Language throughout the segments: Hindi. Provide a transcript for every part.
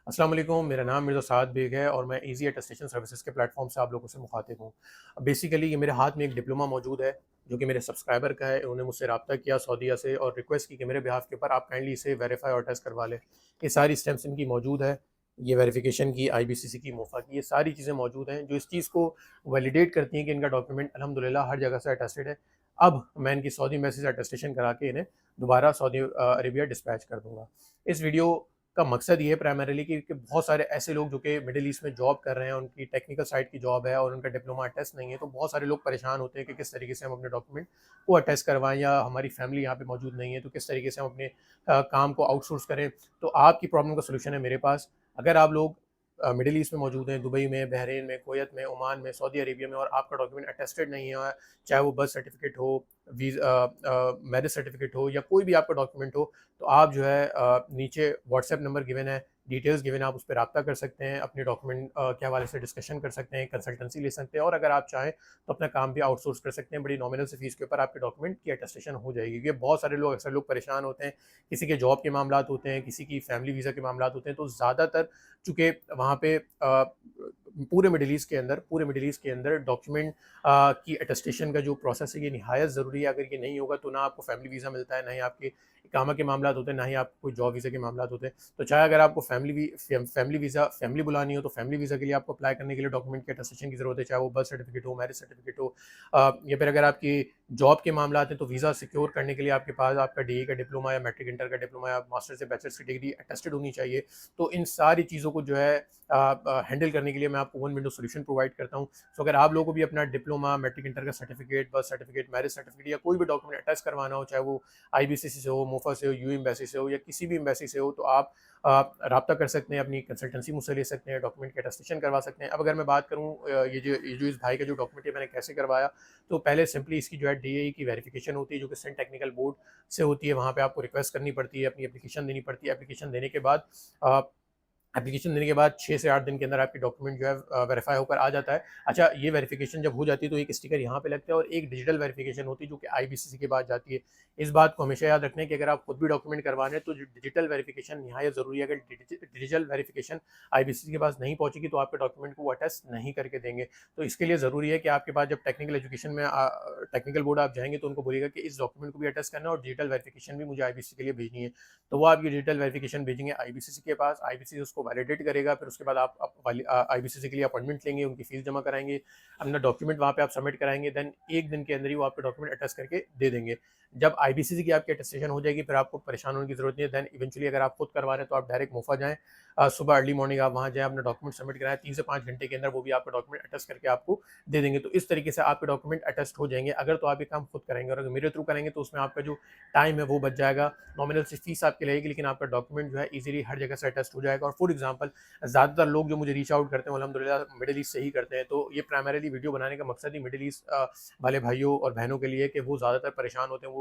अस्सलाम वालेकुम, मेरा नाम मिर्ज़ा साद बेग है और मैं ईज़ी अटेस्टेशन सर्विसेज़ के प्लेटफ़ॉर्म से आप लोगों से मुखातिब हूँ। बेसिकली ये मेरे हाथ में एक डिप्लोमा मौजूद है, जो कि मेरे सब्सक्राइबर का है। उन्होंने मुझसे राब्ता किया सऊदीया से और रिक्वेस्ट की कि मेरे बिहाफ़ के ऊपर आप काइंडली इसे वेरीफ़ाई और टेस्ट करवा लें। ये सारी स्टेप्स इनकी मौजूद है, ये वेरिफ़िकेशन की, आईबीसीसी की, मोफ़ा की, ये सारी चीज़ें मौजूद हैं, जो इस चीज़ को वैलिडेट करती हैं कि इनका डॉक्यूमेंट अल्हम्दुलिल्लाह हर जगह से अटेस्टेड है। अब मैं इनकी सऊदी एम्बेसी से अटेस्टेशन करा के इन्हें दोबारा सऊदी अरेबिया डिस्पैच कर दूँगा। इस वीडियो का मकसद ये है प्राइमरीली कि बहुत सारे ऐसे लोग जो कि मिडिल ईस्ट में जॉब कर रहे हैं, उनकी टेक्निकल साइड की जॉब है और उनका डिप्लोमा टेस्ट नहीं है, तो बहुत सारे लोग परेशान होते हैं कि किस तरीके से हम अपने डॉक्यूमेंट को अटेस्ट करवाएं, या हमारी फैमिली यहाँ पे मौजूद नहीं है तो किस तरीके से हम अपने काम को आउटसोर्स करें। तो आपकी प्रॉब्लम का सोल्यूशन है मेरे पास। अगर आप लोग मिडिल ईस्ट में मौजूद हैं, दुबई में, बहरीन में, कुवैत में, ओमान में, सऊदी अरेबिया में, और आपका डॉक्यूमेंट अटेस्टेड नहीं है, चाहे वो बर्थ सर्टिफिकेट हो, मैरिज सर्टिफिकेट हो, या कोई भी आपका डॉक्यूमेंट हो, तो आप जो है नीचे व्हाट्सएप नंबर गिवन है, डिटेल्स गिवन है, आप उस पर रब्ता कर सकते हैं, अपने डॉक्यूमेंट के हवाले से डिस्कशन कर सकते हैं, कंसल्टेंसी ले सकते हैं, और अगर आप चाहें तो अपना काम भी आउटसोर्स कर सकते हैं। बड़ी नॉमिनल से फीस के ऊपर आपके डॉक्यूमेंट की अटेस्टेशन हो जाएगी। क्योंकि बहुत सारे लोग, अक्सर लोग परेशान होते हैं, किसी के जॉब के मामला होते हैं, किसी की फैमिली वीज़ा के मामला होते हैं, तो ज़्यादातर चूँकि वहाँ पे पूरे मिडिल ईस्ट के अंदर डॉक्यूमेंट की अटेस्टेशन का जो प्रोसेस है, ये निहायत ज़रूरी है। अगर ये नहीं होगा तो ना आपको फैमिली वीज़ा मिलता है, ना ही आपके इकामा के मामला होते हैं, ना ही आपको कोई जॉब वीज़ा के मामला होते हैं। तो चाहे अगर आपको फैमिली बुलानी हो, तो फैमिली वीज़ा के लिए आपको अप्लाई करने के लिए डॉक्यूमेंट की अटेस्टेशन की ज़रूरत है, चाहे वो बर्थ सर्टिफिकेट हो, मैरिज सर्टिफिकेट हो, या फिर अगर आपकी जॉब के मामला हैं, तो वीज़ा सिक्योर करने के लिए आपके पास आपका डीए का डिप्लोमा या मैट्रिक इंटर का डिप्लोमा या मास्टर्स या बैचलर्स की डिग्री अटेस्टेड होनी चाहिए। तो इन सारी चीज़ों को जो है हैंडल करने के लिए मैं आपको वन विंडो सॉल्यूशन प्रोवाइड करता हूँ। सो अगर आप लोगों को भी अपना डिप्लोमा, मैट्रिक इंटर का certificate, birth certificate, marriage certificate या कोई भी डॉक्यूमेंट अटैच करवाना हो, चाहे वो आईबीसीसी से हो, मोफा से हो, यूए एम्बेसी से हो, या किसी भी एम्बेसी से हो, तो आप राब्ता कर सकते हैं, अपनी कंसल्टेंसी मुझसे ले सकते हैं, डॉक्यूमेंट की अटेस्टेशन करवा सकते हैं। अब अगर मैं बात करूँ ये जो इस भाई का जो डॉक्यूमेंट है मैंने कैसे करवाया, तो पहले सिंपली इसकी जो है डीएई की वेरिफिकेशन होती है, जो कि सेंट टेक्निकल बोर्ड से होती है। वहाँ पे आपको रिक्वेस्ट करनी पड़ती है, अपनी एप्लीकेशन देनी पड़ती है। एप्लीकेशन देने के बाद एप्लीकेशन देने के बाद 6 से 8 दिन के अंदर आपकी डॉक्यूमेंट जो है वेरीफाई होकर आ जाता है। अच्छा, ये वेरिफिकेशन जब हो जाती है तो एक स्टिकर यहाँ पे लगता है और एक डिजिटल वेरिफिकेशन होती है, जो कि आईबीसीसी के बाद जाती है। इस बात को हमेशा याद रखना है कि अगर आप खुद भी डॉक्यूमेंट करवाने हैं तो जो डिजिटल वेरिफिकेशन निहायत ज़रूरी है। अगर डिजिटल वेरिफिकेशन आईबीसीसी के पास नहीं पहुँचेगी तो आपके डॉक्यूमेंट को वो अटेस्ट नहीं करके देंगे। तो इसके लिए ज़रूरी है कि आपके पास जब टेक्निकल एजुकेशन में टेक्निकल बोर्ड आप जाएँगे तो उनको बोलिएगा कि इस डॉक्यूमेंट को भी अटेस्ट करना है और डिजिटल वेरिफिकेशन भी मुझे आईबीसीसी के लिए भेजनी है। तो वो आपकी डिजिटल वेरिफिकेशन भेजेंगे आईबीसीसी के पास, आईबीसीसी उसको वैलिडेट करेगा, फिर उसके बाद आप आईबीसीसी के लिए अपॉइंटमेंट लेंगे, उनकी फीस जमा कराएंगे, अपना डॉक्यूमेंट वहाँ पे आप सबमिट कराएंगे, देन एक दिन के अंदर ही वो आपके डॉक्यूमेंट अटेस्ट करके दे देंगे। जब आईबीसीसी की आपकी अटेस्टेशन हो जाएगी, फिर आपको परेशान होने की जरूरत नहीं है। देन इवेंचुअली अगर आप खुद करवा रहे हैं तो आप डायरेक्ट मोफा जाएँ, सुबह अर्ली मॉर्निंग आप वहाँ जाएँ, अपना डॉक्यूमेंट सबमिट कराएं, 3 से 5 घंटे के अंदर वो भी आपका डॉक्यूमेंट अटेस्ट करके आपको दे देंगे। तो इस तरीके से आपके डॉक्यूमेंट अटेस्ट हो जाएंगे अगर तो आप ये काम खुद करेंगे, और अगर मेरे थ्रू करेंगे तो उसमें आपका जो टाइम है वो बच जाएगा। नॉमिनल सी फीस आपकी लगेगी, लेकिन आपका डॉक्यूमेंट जो है इजीली हर जगह से अटेस्ट हो जाएगा। और फॉर एग्जांपल, ज़्यादातर लोग जो मुझे रीच आउट करते हैं अल्हम्दुलिल्लाह मिडिल ईस्ट से ही करते हैं। तो ये प्राइमरीली वीडियो बनाने का मकसद ही मिडिल ईस्ट वाले भाइयों और बहनों के लिए, कि वो ज़्यादातर परेशान होते हैं, वो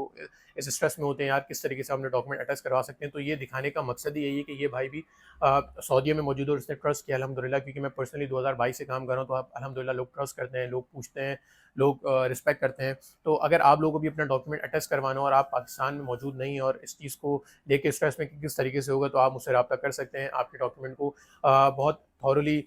इस स्ट्रेस में होते हैं, यार किस तरीके से हमने डॉक्यूमेंट अटेस्ट करवा सकते हैं। तो ये दिखाने का मकसद ही यही है कि ये भाई भी सऊदीया में मौजूद है और उसने ट्रस्ट किया अल्हम्दुलिल्लाह। क्योंकि मैं पर्सनली 2022 से काम कर रहा हूँ, तो आप अल्हम्दुलिल्लाह लोग ट्रस्ट करते हैं, लोग पूछते हैं, लोग रिस्पेक्ट करते हैं। तो अगर आप लोगों को भी अपना डॉक्यूमेंट अटेस्ट करवाना हो और आप पाकिस्तान में मौजूद नहीं है और इस चीज़ को देख के स्ट्रेस में कि किस तरीके से होगा, तो आप मुझसे रब्ता कर सकते हैं। आपके डॉक्यूमेंट को बहुत थॉरली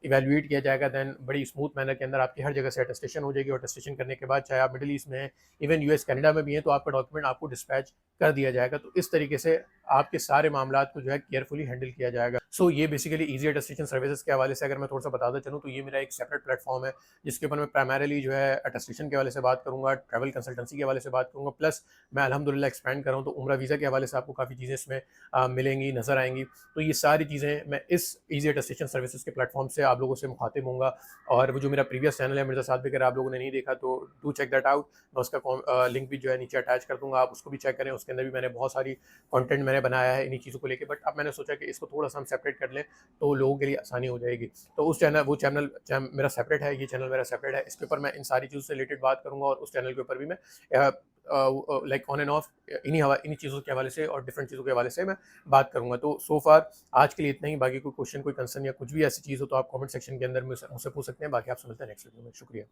इवैल्यूएट किया जाएगा, देन बड़ी स्मूथ मैनर के अंदर आपकी हर जगह से अटेस्टेशन हो जाएगी। और अटेस्टेशन करने के बाद चाहे आप मिडिल ईस्ट में हैं, इवन यूएस कनाडा में भी हैं, तो आपका डॉक्यूमेंट आपको डिस्पैच कर दिया जाएगा। तो इस तरीके से आपके सारे मामलात को जो है केयरफुली हैंडल किया जाएगा। सो ये बेसिकली ईज़ी अटेस्टेशन सर्विसेज़ के हवाले से अगर मैं थोड़ा-सा बताता चलूँ, तो ये मेरा एक सेपरेट प्लेटफ़ॉर्म है, जिसके ऊपर मैं प्राइमरीली जो है अटेस्टेशन के हवाले से बात करूँगा, ट्रैवल कंसल्टेंसी के हवाले से बात करूँगा, प्लस मैं अल्हम्दुलिल्लाह एक्सपैंड कर रहा हूँ, तो उम्रा वीज़ा के हवाले से आपको काफ़ी चीज़ें इसमें मिलेंगी, नज़र आएँगी। तो ये सारी चीज़ें मैं इस ईज़ी अटेस्टेशन सर्विसेज़ के प्लेटफ़ॉर्म से आप लोगों से मुखातिब होऊँगा। और वो जो मेरा प्रीवियस चैनल है मिर्ज़ा साद भी, अगर आप लोगों ने नहीं देखा तो डू चेक दैट आउट। मैं उसका लिंक भी जो है नीचे अटैच कर दूँगा, आप उसको भी चेक करें। उसके अंदर भी मैंने बहुत सारी कंटेंट मैंने बनाया है इन्हीं चीज़ों को लेके, बट अब मैंने सोचा कि इसको थोड़ा-सा हम सेपरेट कर लें, तो लोगों के लिए आसानी हो जाएगी। तो वो चैनल मेरा सेपरेट है, ये चैनल मेरा सेपरेट है। इसके ऊपर मैं इन सारी चीज़ों से रिलेटेड बात करूँगा, और उस चैनल के ऊपर भी मैं लाइक ऑन एंड ऑफ इन्हीं चीज़ों के हवाले से और डिफरेंट चीज़ों के हवाले से मैं बात करूँगा। तो सो फार आज के लिए इतना ही। बाकी कोई क्वेश्चन, कोई कंसर्न या कुछ भी ऐसी चीज़ हो तो आप कमेंट सेक्शन के अंदर मुझसे पूछ सकते हैं। बाकी आपसे मिलते हैं नेक्स्ट वीडियो में। शुक्रिया।